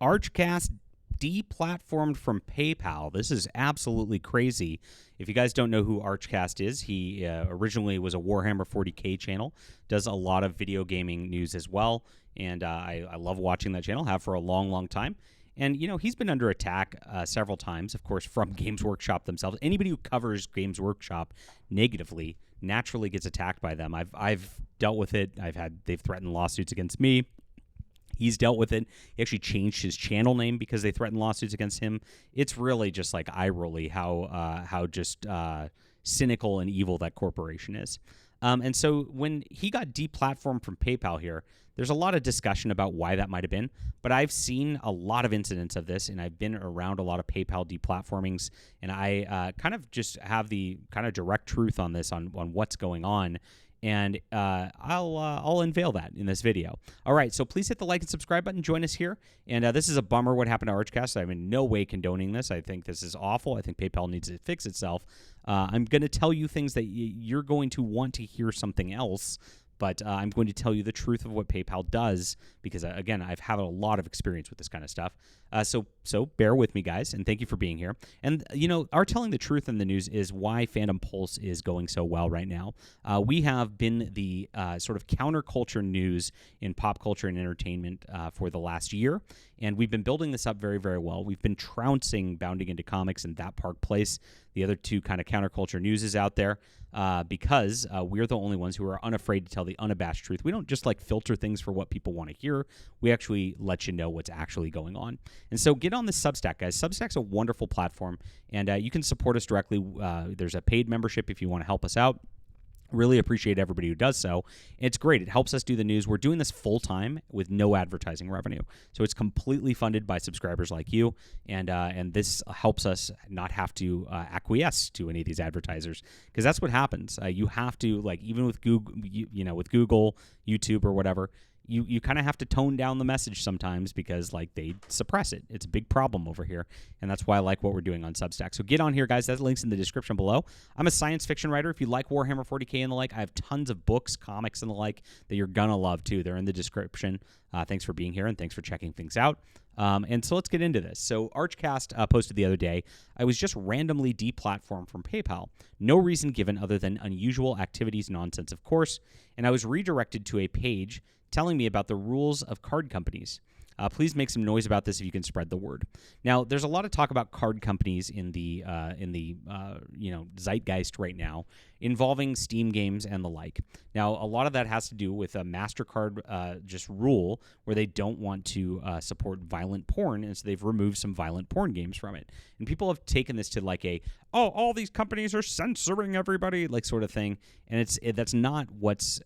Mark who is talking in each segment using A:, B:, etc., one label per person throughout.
A: Archcast deplatformed from PayPal. This is absolutely crazy. If you guys don't know who Archcast is, he originally was a Warhammer 40K channel, does a lot of video gaming news as well, and I love watching that channel, have for a long, long time. And, you know, he's been under attack several times, of course, from Games Workshop themselves. Anybody who covers Games Workshop negatively naturally gets attacked by them. I've dealt with it. They've threatened lawsuits against me. He's dealt with it. He actually changed his channel name because they threatened lawsuits against him. It's really just like eye-rolly how just cynical and evil that corporation is. And so when he got deplatformed from PayPal here, there's a lot of discussion about why that might have been. But I've seen a lot of incidents of this, and I've been around a lot of PayPal deplatformings, and I kind of just have the kind of direct truth on this, on what's going on. And I'll unveil that in this video. All right, so please hit the like and subscribe button. Join us here. And this is a bummer what happened to Archcast. I'm in no way condoning this. I think this is awful. I think PayPal needs to fix itself. I'm going to tell you things that you're going to want to hear something else. But I'm going to tell you the truth of what PayPal does because, again, I've had a lot of experience with this kind of stuff. So bear with me, guys, and thank you for being here. And, you know, our telling the truth in the news is why Fandom Pulse is going so well right now. We have been the sort of counterculture news in pop culture and entertainment for the last year, and we've been building this up very, very well. We've been trouncing Bounding Into Comics and That Park Place, the other two kind of counterculture newses out there, because we're the only ones who are unafraid to tell the unabashed truth. We don't just like filter things for what people want to hear. We actually let you know what's actually going on. And so get on the Substack, guys. Substack's a wonderful platform, and you can support us directly. There's a paid membership if you want to help us out. Really appreciate everybody who does so. It's great. It helps us do the news. We're doing this full-time with no advertising revenue. So it's completely funded by subscribers like you, and this helps us not have to acquiesce to any of these advertisers, because that's what happens. You have to, like, even with Google, with Google, YouTube, or whatever, you kind of have to tone down the message sometimes because, like, they suppress it. It's a big problem over here, and that's why I like what we're doing on Substack. So get on here, guys. That link's in the description below. I'm a science fiction writer. If you like Warhammer 40K and the like, I have tons of books, comics, and the like that you're going to love, too. They're in the description. Thanks for being here, and thanks for checking things out. And so let's get into this. So Archcast posted the other day, I was just randomly deplatformed from PayPal. No reason given other than unusual activities nonsense, of course, and I was redirected to a page telling me about the rules of card companies. Please make some noise about this if you can spread the word. Now, there's a lot of talk about card companies in the zeitgeist right now, involving Steam games and the like. Now, a lot of that has to do with a MasterCard just rule where they don't want to support violent porn, and so they've removed some violent porn games from it. And people have taken this to like all these companies are censoring everybody, like sort of thing. And that's not what's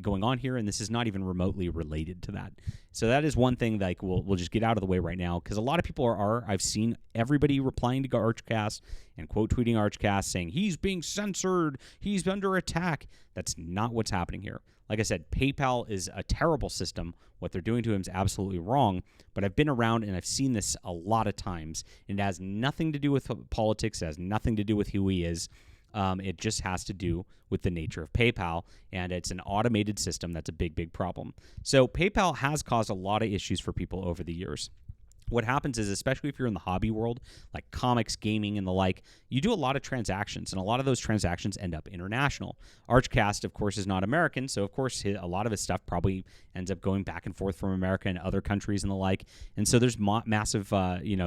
A: going on here, and this is not even remotely related to that. So that is one thing that we'll just get out of the way right now, because a lot of people are I've seen everybody replying to Archcast and quote tweeting Archcast saying he's being censored, he's under attack. That's not what's happening here. Like I said, PayPal is a terrible system. What they're doing to him is absolutely wrong, but I've been around and I've seen this a lot of times, and it has nothing to do with politics, it has nothing to do with who he is. It just has to do with the nature of PayPal, and it's an automated system that's a big, big problem. So PayPal has caused a lot of issues for people over the years. What happens is, especially if you're in the hobby world, like comics, gaming, and the like, you do a lot of transactions, and a lot of those transactions end up international. Archcast, of course, is not American, so of course a lot of his stuff probably ends up going back and forth from America and other countries and the like. And so there's massive,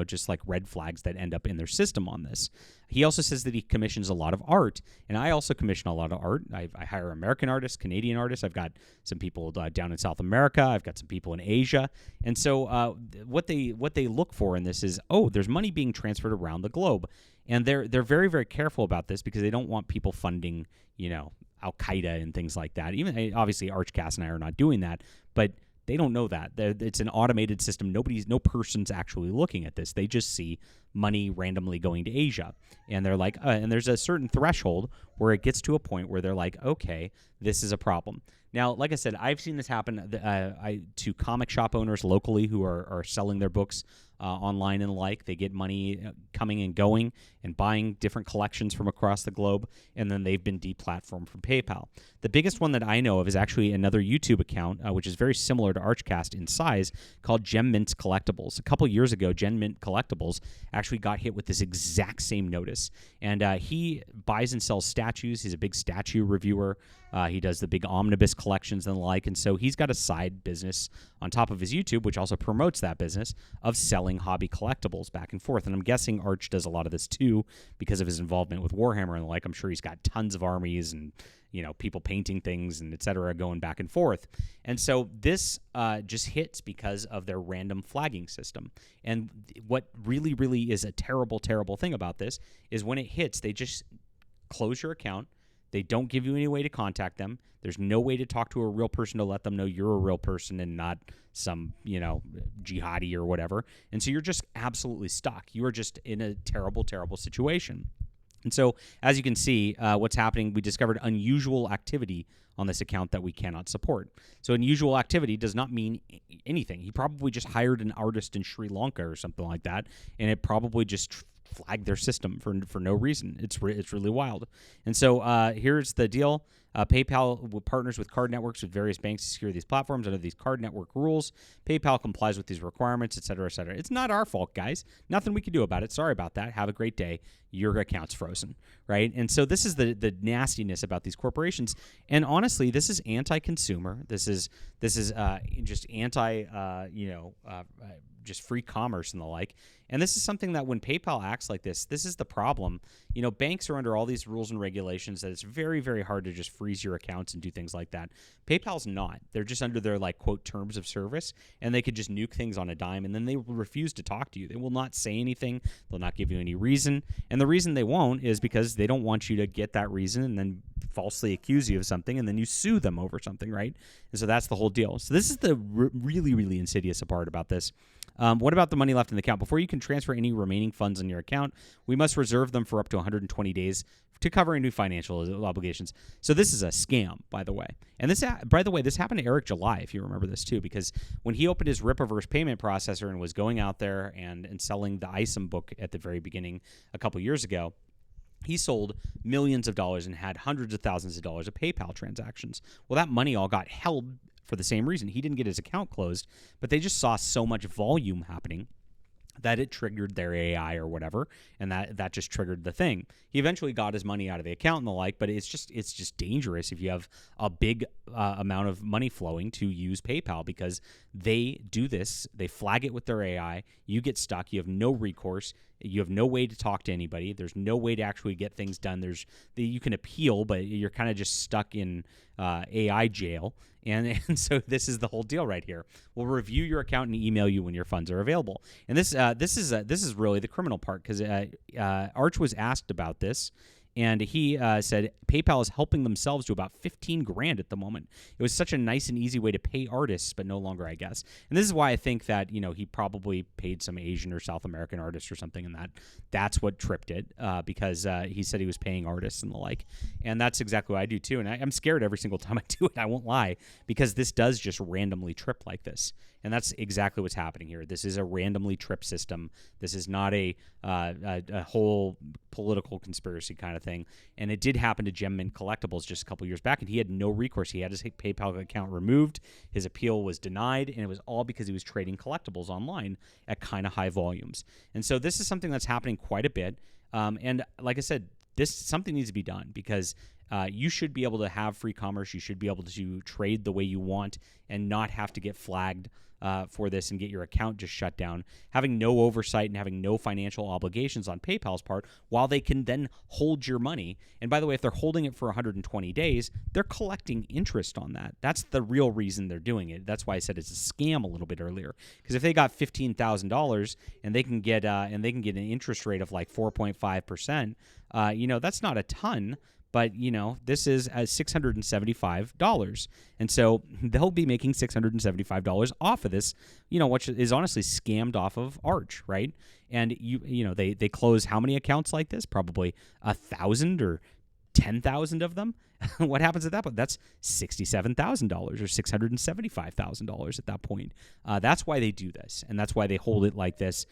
A: just like red flags that end up in their system on this. He also says that he commissions a lot of art, and I also commission a lot of art. I hire American artists, Canadian artists. I've got some people down in South America. I've got some people in Asia. And so what they look for in this is, there's money being transferred around the globe. And they're very, very careful about this because they don't want people funding, Al-Qaeda and things like that. Even obviously Archcast and I are not doing that, but they don't know that. It's an automated system. No person's actually looking at this. They just see money randomly going to Asia. And they're like, and there's a certain threshold where it gets to a point where they're like, okay, this is a problem. Now, like I said, I've seen this happen to comic shop owners locally who are selling their books online and the like. They get money coming and going and buying different collections from across the globe, and then they've been deplatformed from PayPal. The biggest one that I know of is actually another YouTube account, which is very similar to Archcast in size, called Gem Mint Collectibles. A couple years ago, Gem Mint Collectibles actually got hit with this exact same notice, and he buys and sells statues. He's a big statue reviewer. He does the big omnibus collections and the like, and so he's got a side business on top of his YouTube, which also promotes that business, of selling hobby collectibles back and forth. And I'm guessing Arch does a lot of this too because of his involvement with Warhammer and the like. I'm sure he's got tons of armies and people painting things and et cetera going back and forth. And so this just hits because of their random flagging system. And what really, really is a terrible, terrible thing about this is when it hits, they just close your account. They don't give you any way to contact them. There's no way to talk to a real person to let them know you're a real person and not some, jihadi or whatever. And so you're just absolutely stuck. You are just in a terrible, terrible situation. And so, as you can see, what's happening, we discovered unusual activity on this account that we cannot support. So unusual activity does not mean anything. He probably just hired an artist in Sri Lanka or something like that, and it probably just flagged their system for no reason. It's really wild. And so here's the deal. PayPal partners with card networks with various banks to secure these platforms under these card network rules. PayPal complies with these requirements, et cetera, et cetera. It's not our fault, guys. Nothing we can do about it. Sorry about that. Have a great day. Your account's frozen, right? And so this is the nastiness about these corporations. And honestly, this is anti-consumer. This is just just free commerce and the like. And this is something that when PayPal acts like this is the problem. Banks are under all these rules and regulations that it's very, very hard to just freeze your accounts and do things like that. PayPal's not. They're just under their, quote, terms of service, and they could just nuke things on a dime, and then they will refuse to talk to you. They will not say anything. They'll not give you any reason. And the reason they won't is because they don't want you to get that reason and then falsely accuse you of something, and then you sue them over something, right? And so that's the whole deal. So this is the really, really insidious part about this. What about the money left in the account? Before you can transfer any remaining funds in your account, we must reserve them for up to 120 days to cover any financial obligations. So this is a scam, by the way. And this happened to Eric July, if you remember this too, because when he opened his Rippaverse payment processor and was going out there and selling the ISOM book at the very beginning a couple years ago, he sold millions of dollars and had hundreds of thousands of dollars of PayPal transactions. Well, that money all got held for the same reason. He didn't get his account closed, but they just saw so much volume happening that it triggered their AI or whatever, and that just triggered the thing. He eventually got his money out of the account and the like, but it's just dangerous if you have a big amount of money flowing to use PayPal, because they do this. They flag it with their AI. You get stuck. You have no recourse. You have no way to talk to anybody. There's no way to actually get things done. You can appeal, but you're kind of just stuck in AI jail. And so this is the whole deal right here. We'll review your account and email you when your funds are available. And this is really the criminal part, because Arch was asked about this, and he said PayPal is helping themselves to about $15,000 at the moment. It was such a nice and easy way to pay artists, but no longer, I guess. And this is why I think that he probably paid some Asian or South American artist or something, and that's what tripped it, because he said he was paying artists and the like. And that's exactly what I do too. And I'm scared every single time I do it. I won't lie, because this does just randomly trip like this. And that's exactly what's happening here. This is a randomly trip system. This is not a whole political conspiracy kind of thing. And it did happen to Gem Mint Collectibles just a couple years back, and he had no recourse. He had his PayPal account removed. His appeal was denied, and it was all because he was trading collectibles online at kind of high volumes. And so this is something that's happening quite a bit. And like I said, something needs to be done, because you should be able to have free commerce. You should be able to trade the way you want and not have to get flagged for this and get your account just shut down, having no oversight and having no financial obligations on PayPal's part, while they can then hold your money. And by the way, if they're holding it for 120 days, they're collecting interest on that. That's the real reason they're doing it. That's why I said it's a scam a little bit earlier, because if they got $15,000 and they can get an interest rate of like 4.5%, that's not a ton. But, this is $675. And so they'll be making $675 off of this, which is honestly scammed off of Arch, right? And, they close how many accounts like this? Probably 1,000 or 10,000 of them. What happens at that point? That's $67,000 or $675,000 at that point. That's why they do this, and that's why they hold it like this.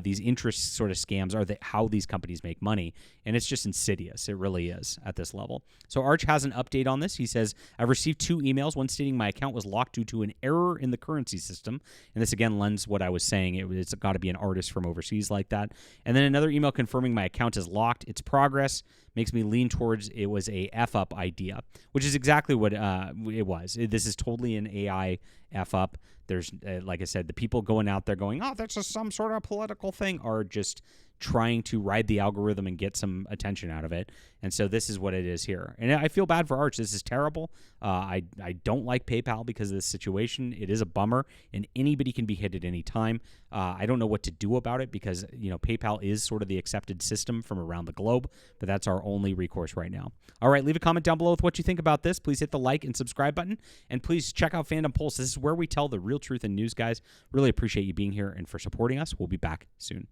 A: These interest sort of scams are how these companies make money, and it's just insidious. It really is at this level. So Arch has an update on this. He says, I've received 2 emails, one stating my account was locked due to an error in the currency system. And this, again, lends what I was saying. It's got to be an artist from overseas like that. And then another email confirming my account is locked. Its progress makes me lean towards it was a F-up idea, which is exactly what it was. This is totally an AI F-up. There's, like I said, the people going out there going, oh, that's just some sort of political thing, are just trying to ride the algorithm and get some attention out of it. And so this is what it is here. And I feel bad for Arch. This is terrible. I don't like PayPal because of this situation. It is a bummer, and anybody can be hit at any time. I don't know what to do about it because, PayPal is sort of the accepted system from around the globe, but that's our only recourse right now. All right, leave a comment down below with what you think about this. Please hit the like and subscribe button, and please check out Fandom Pulse. This is where we tell the real truth in news, guys. Really appreciate you being here and for supporting us. We'll be back soon.